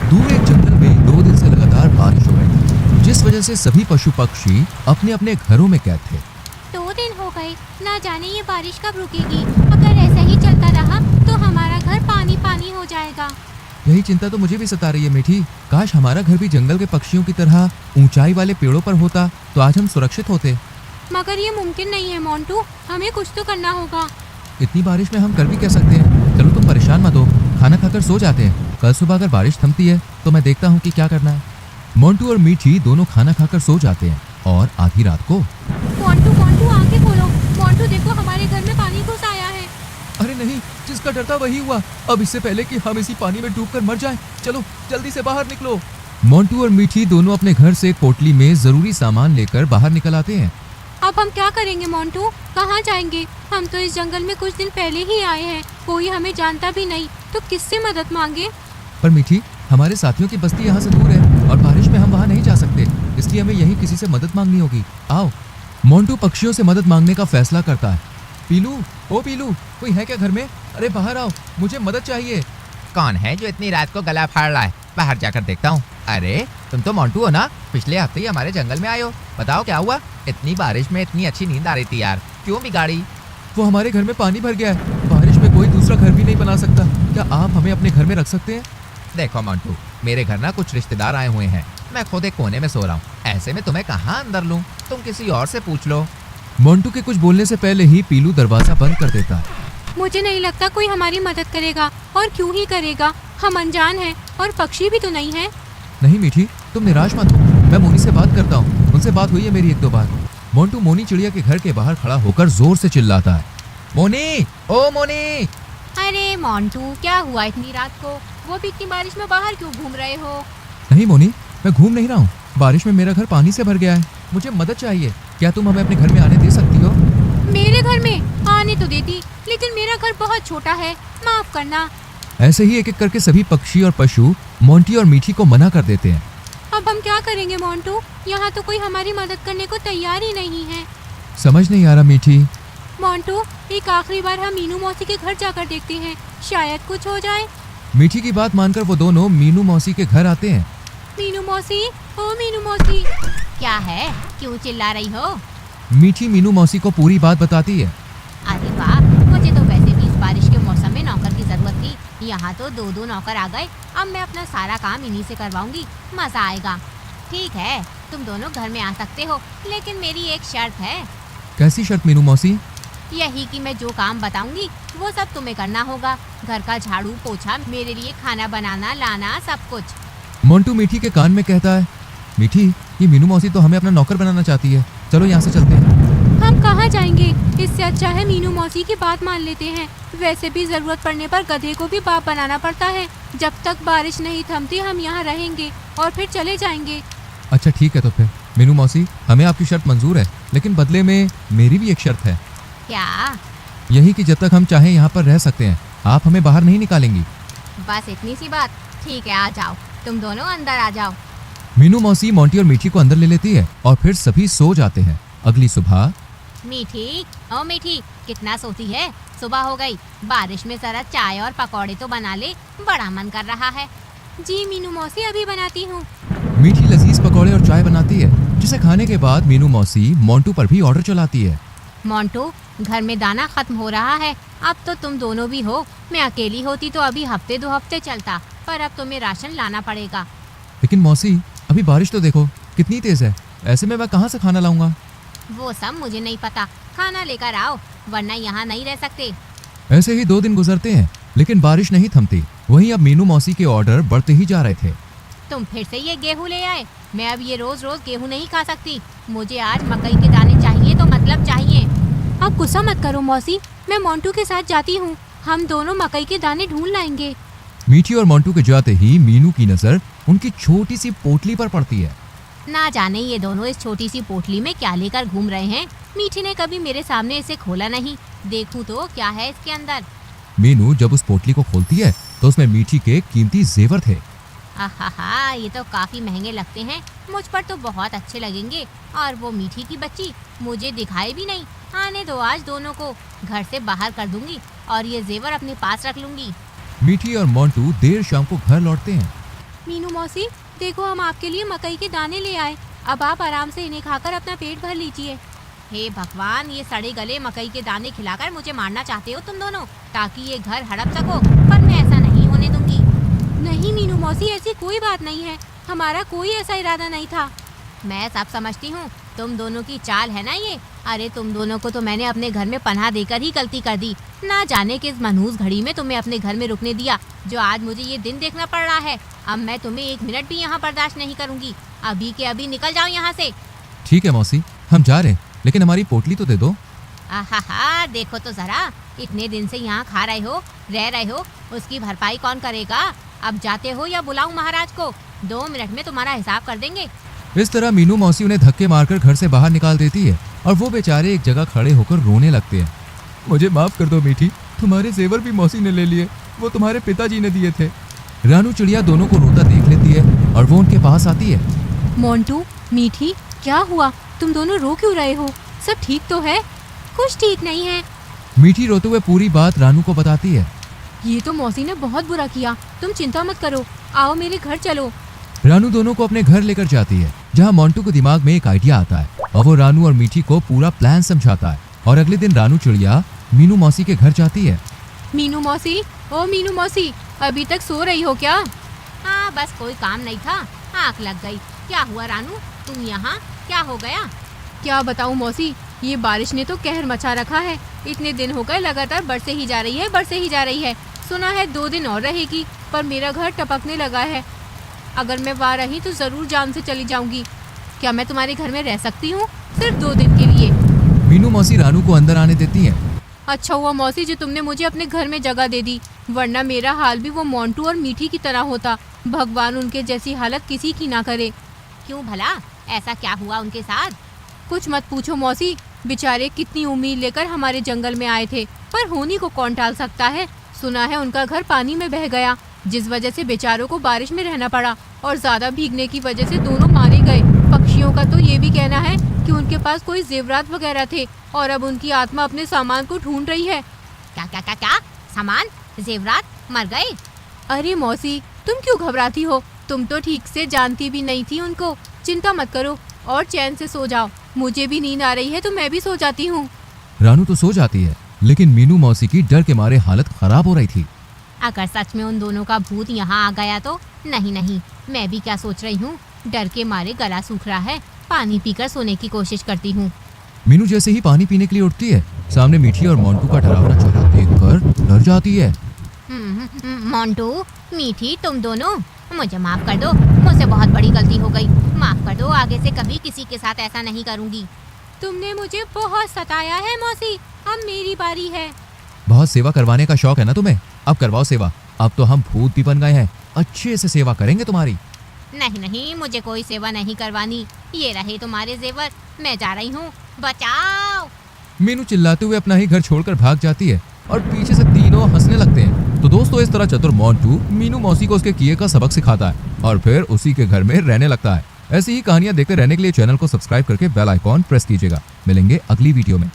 दूर एक जंगल में 2 दिन से लगातार बारिश हो रही थी, जिस वजह से सभी पशु पक्षी अपने अपने घरों में कैद थे। 2 दिन हो गए, ना जाने ये बारिश कब रुकेगी। अगर ऐसा ही चलता रहा तो हमारा घर पानी पानी हो जाएगा। यही चिंता तो मुझे भी सता रही है मीठी। काश हमारा घर भी जंगल के पक्षियों की तरह ऊंचाई वाले पेड़ों पर होता तो आज हम सुरक्षित होते। मगर ये मुमकिन नहीं है मोंटू, हमें कुछ तो करना होगा। इतनी बारिश में हम कर भी क्या सकते हैं। चलो तुम परेशान मत हो, खाना खाकर सो जाते हैं। कल सुबह अगर बारिश थमती है तो मैं देखता हूँ कि क्या करना है। मोंटू और मीठी दोनों खाना खाकर सो जाते हैं और आधी रात को मोंटू मोंटू आंखें खोलो। मोंटू देखो, हमारे घर में पानी घुस आया है। अरे नहीं, जिसका डर था वही हुआ। अब इससे पहले कि हम इसी पानी में डूबकर मर जाएं, चलो जल्दी से बाहर निकलो। मोंटू और मीठी दोनों अपने घर से पोटली में जरूरी सामान लेकर बाहर निकल आते हैं। अब हम क्या करेंगे मोंटू, कहाँ जाएंगे? हम तो इस जंगल में कुछ दिन पहले ही आए हैं, कोई हमें जानता भी नहीं, तो किससे मदद मांगे? पर मीठी, हमारे साथियों की बस्ती यहाँ से दूर है और बारिश में हम वहाँ नहीं जा सकते, इसलिए हमें यहीं किसी से मदद मांगनी होगी। आओ। मोंटू पक्षियों से मदद मांगने का फैसला करता है। पीलू, ओ पीलू, कोई है क्या घर में? अरे बाहर आओ, मुझे मदद चाहिए। कौन है जो इतनी रात को गला फाड़ रहा है? बाहर जाकर देखता हूँ। अरे तुम तो मोंटू हो ना, पिछले हफ्ते ही हमारे जंगल में आए हो। बताओ क्या हुआ? इतनी बारिश में इतनी अच्छी नींद आ रही थी यार, क्यों बिगाड़ी? वो हमारे घर में पानी भर गया है, बारिश में कोई दूसरा घर भी नहीं बना सकता। क्या आप हमें अपने घर में रख सकते हैं? देखो मोंटू, मेरे घर ना कुछ रिश्तेदार आए हुए हैं, मैं खुद एक कोने में सो रहा हूँ। ऐसे में तुम्हें कहाँ अंदर लूँ? तुम किसी और से पूछ लो। मोंटू के कुछ बोलने से पहले ही पीलू दरवाजा बंद कर देता है। मुझे नहीं लगता कोई हमारी मदद करेगा, और क्यों ही करेगा, हम अनजान हैं और पक्षी भी तो नहीं है। नहीं मीठी, तुम निराश मत हो, मैं मोनी से बात करता हूँ। उनसे बात हुई है मेरी 1-2 बार। मोंटू मोनी चिड़िया के घर के बाहर खड़ा होकर जोर से चिल्लाता है, मोनी, ओ मोनी। अरे मोंटू, क्या हुआ इतनी रात को? वो भी इतनी बारिश में बाहर क्यों घूम रहे हो? नहीं मोनी, मैं घूम नहीं रहा हूँ। बारिश में मेरा घर पानी से भर गया है, मुझे मदद चाहिए। क्या तुम हमें अपने घर में आने दे सकती हो? मेरे घर में आने तो देती, लेकिन मेरा घर बहुत छोटा है, माफ करना। ऐसे ही एक एक करके सभी पक्षी और पशु मोंटी और मीठी को मना कर देते हैं। अब हम क्या करेंगे मोंटू? यहाँ तो कोई हमारी मदद करने को तैयार ही नहीं है। समझ नहीं आ रहा मीठी। मोंटू, एक आखिरी बार हम मीनू मौसी के घर जाकर देखते हैं, शायद कुछ हो जाए। मीठी की बात मानकर वो दोनों मीनू मौसी के घर आते हैं। मीनू मौसी, ओ मीनू मौसी। क्या है, क्यों चिल्ला रही हो? मीठी मीनू मौसी को पूरी बात बताती है। अरे वाह, मुझे तो वैसे भी इस बारिश के मौसम में नौकर की जरूरत थी। यहाँ तो 2-2 नौकर आ गए, अब मैं अपना सारा काम इन्हीं से करवाऊंगी, मजा आएगा। ठीक है, तुम दोनों घर में आ सकते हो, लेकिन मेरी एक शर्त है। कैसी शर्त मीनू मौसी? यही कि मैं जो काम बताऊंगी वो सब तुम्हें करना होगा। घर का झाड़ू पोछा, मेरे लिए खाना बनाना लाना, सब कुछ। मोंटू मीठी के कान में कहता है, मीठी, ये मीनू मौसी तो हमें अपना नौकर बनाना चाहती है, चलो यहाँ से चलते हैं। हम कहाँ जाएंगे? इससे अच्छा है मीनू मौसी की बात मान लेते हैं। वैसे भी जरूरत पड़ने पर गधे को भी बाप बनाना पड़ता है। जब तक बारिश नहीं थमती हम यहाँ रहेंगे और फिर चले जाएंगे। अच्छा ठीक है, तो फिर मीनू मौसी, हमें आपकी शर्त मंजूर है, लेकिन बदले में मेरी भी एक शर्त है। क्या? यही कि जब तक हम चाहें यहाँ पर रह सकते हैं, आप हमें बाहर नहीं निकालेंगी। बस इतनी सी बात? ठीक है, आ जाओ, तुम दोनों अंदर आ जाओ। मीनू मौसी मोंटी और मीठी को अंदर ले लेती है और फिर सभी सो जाते हैं। अगली सुबह। मीठी, ओ मीठी, कितना सोती है? सुबह हो गई, बारिश में जरा चाय और पकौड़े तो बना ले, बड़ा मन कर रहा है। जी मीनू मौसी, अभी बनाती हूँ। मीठी लजीज पकौड़े और चाय बनाती है, जिसे खाने के बाद मीनू मौसी मोंटू पर भी ऑर्डर चलाती है। मोंटू, घर में दाना खत्म हो रहा है, अब तो तुम दोनों भी हो। मैं अकेली होती तो अभी हफ्ते 2 हफ्ते चलता, पर अब तुम्हें राशन लाना पड़ेगा। लेकिन मौसी, अभी बारिश तो देखो कितनी तेज है, ऐसे में मैं कहाँ से खाना लाऊंगा? वो सब मुझे नहीं पता, खाना लेकर आओ, वरना यहाँ नहीं रह सकते। ऐसे ही 2 दिन गुजरते हैं, लेकिन बारिश नहीं थमती। वहीं अब मीनू मौसी के ऑर्डर बढ़ते ही जा रहे थे। तुम फिर से ये गेहूँ ले आए? मैं अब ये रोज रोज गेहूँ नहीं खा सकती, मुझे आज मकई के दाने चाहिए तो मतलब चाहिए। अब गुस्सा मत करो मौसी, मैं मोंटू के साथ जाती हूँ, हम दोनों मकई के दाने ढूंढ लाएंगे। मीठी और मोंटू के जाते ही मीनू की नजर उनकी छोटी सी पोटली पर पड़ती है। ना जाने ये दोनों इस छोटी सी पोटली में क्या लेकर घूम रहे हैं। मीठी ने कभी मेरे सामने इसे खोला नहीं, देखूं तो क्या है इसके अंदर। मीनू जब उस पोटली को खोलती है तो उसमें मीठी के कीमती जेवर थे। आहा, ये तो काफी महंगे लगते हैं, मुझ पर तो बहुत अच्छे लगेंगे। और वो मीठी की बच्ची मुझे दिखाई भी नहीं। आने दो, आज दोनों को घर से बाहर कर दूंगी और ये जेवर अपने पास रख लूंगी। मीठी और मोंटू देर शाम को घर लौटते हैं। मीनू मौसी, देखो हम आपके लिए मकई के दाने ले आए। अब आप आराम से इन्हें खाकर अपना पेट भर लीजिए। हे भगवान, ये सड़े गले मकई के दाने खिलाकर मुझे मारना चाहते हो तुम दोनों, ताकि ये घर हड़प सको, पर मैं ऐसा नहीं होने दूंगी। नहीं मीनू मौसी, ऐसी कोई बात नहीं है, हमारा कोई ऐसा इरादा नहीं था। मैं सब समझती हूँ, तुम दोनों की चाल है ना ये। अरे तुम दोनों को तो मैंने अपने घर में पनाह देकर ही गलती कर दी। ना जाने किस मनहूस घड़ी में तुम्हें अपने घर में रुकने दिया, जो आज मुझे ये दिन देखना पड़ रहा है। अब मैं तुम्हें 1 मिनट भी यहाँ बर्दाश्त नहीं करूँगी। अभी के अभी निकल जाओ यहाँ से। ठीक है मौसी, हम जा रहे हैं, लेकिन हमारी पोटली तो दे दो। आहा, देखो तो जरा, इतने दिन से यहाँ खा रहे हो, रह रहे हो, उसकी भरपाई कौन करेगा? अब जाते हो या बुलाऊं महाराज को? 2 मिनट में तुम्हारा हिसाब कर देंगे। इस तरह मीनू मौसी उन्हें धक्के मारकर घर से बाहर निकाल देती है और वो बेचारे एक जगह खड़े होकर रोने लगते हैं। मुझे माफ कर दो मीठी, तुम्हारे जेवर भी मौसी ने ले लिए, वो तुम्हारे पिताजी ने दिए थे। रानू चिड़िया दोनों को रोता देख लेती है और वो उनके पास आती है। मोंटू, मीठी, क्या हुआ? तुम दोनों रो क्यों रहे हो? सब ठीक तो है? कुछ ठीक नहीं है। मीठी रोते हुए पूरी बात रानू को बताती है। ये तो मौसी ने बहुत बुरा किया, तुम चिंता मत करो, आओ मेरे घर चलो। रानू दोनों को अपने घर लेकर जाती है, जहाँ मोंटू के दिमाग में एक आइडिया आता है और वो रानू और मीठी को पूरा प्लान समझाता है। और अगले दिन रानू चिड़िया मीनू मौसी के घर जाती है। मीनू मौसी, ओ मीनू मौसी, अभी तक सो रही हो क्या? हाँ, बस कोई काम नहीं था, आँख लग गई। क्या हुआ रानू, तुम यहाँ? क्या हो गया? क्या बताऊँ मौसी, ये बारिश ने तो कहर मचा रखा है। इतने दिन हो गए लगातार बरसे ही जा रही है। सुना है 2 दिन और रहेगी, पर मेरा घर टपकने लगा है। अगर मैं वहाँ रही तो जरूर जान से चली जाऊंगी। क्या मैं तुम्हारे घर में रह सकती हूँ? सिर्फ 2 दिन के लिए। मीनू मौसी रानू को अंदर आने देती है। अच्छा हुआ मौसी जो तुमने मुझे अपने घर में जगह दे दी, वरना मेरा हाल भी वो मोंटू और मीठी की तरह होता। भगवान उनके जैसी हालत किसी की ना करे। क्यों भला, ऐसा क्या हुआ उनके साथ? कुछ मत पूछो मौसी, बेचारे कितनी उम्मीद लेकर हमारे जंगल में आए थे, पर होनी को कौन टाल सकता है। सुना है उनका घर पानी में बह गया, जिस वजह से बेचारों को बारिश में रहना पड़ा और ज्यादा भीगने की वजह से दोनों मारे गए। पक्षियों का तो ये भी कहना है कि उनके पास कोई जेवरात वगैरह थे और अब उनकी आत्मा अपने सामान को ढूंढ रही है। क्या? सामान? जेवरात? मर गए? अरे मौसी, तुम क्यों घबराती हो? तुम तो ठीक से जानती भी नहीं थी उनको। चिंता मत करो और चैन से सो जाओ। मुझे भी नींद आ रही है तो मैं भी सो जाती हूँ। रानू तो सो जाती है, लेकिन मीनू मौसी की डर के मारे हालत खराब हो रही थी। अगर सच में उन दोनों का भूत यहाँ आ गया तो? नहीं, मैं भी क्या सोच रही हूँ, डर के मारे गला सूख रहा है, पानी पीकर सोने की कोशिश करती हूँ। मीनू जैसे ही पानी पीने के लिए उठती है, सामने मीठी और मोंटू का डरावना चेहरा देखकर डर जाती है। मोंटू, मीठी, तुम दोनों मुझे माफ कर दो, मुझसे बहुत बड़ी गलती हो गई। माफ कर दो, आगे से कभी किसी के साथ ऐसा नहीं करूँगी। तुमने मुझे बहुत सताया है मौसी, अब मेरी बारी है। बहुत सेवा करवाने का शौक है ना तुम्हें, अब करवाओ सेवा। अब तो हम भूत भी बन गए हैं, अच्छे से सेवा करेंगे तुम्हारी। नहीं, मुझे कोई सेवा नहीं करवानी। ये रहे तुम्हारे जेवर, मैं जा रही हूँ, बचाओ। मीनू चिल्लाते हुए अपना ही घर छोड़कर भाग जाती है और पीछे से तीनों हंसने लगते हैं। तो दोस्तों, इस तरह चतुर मोंटू मीनू मौसी को उसके किए का सबक सिखाता है और फिर उसी के घर में रहने लगता है। ऐसी ही कहानियां देखते रहने के लिए चैनल को सब्सक्राइब करके बेल आइकॉन प्रेस कीजिएगा। मिलेंगे अगली वीडियो में।